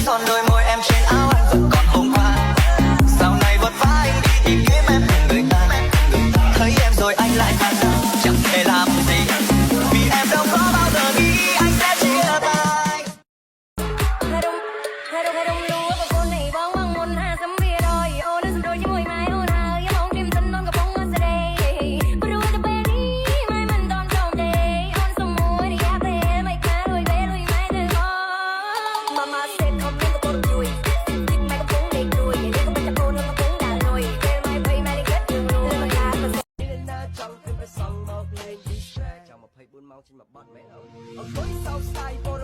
Son đôi môi em trên áo anh vẫn còn hôm qua. Sau này vất vả anh đi tìm kiếm em cùng người ta. Thấy em rồi anh lại than đau chẳng thể làm gì, vì em đâu có bao giờ nghĩ anh sẽ chia tay. Trong một 24 máu trên một bọt mẹ ơi.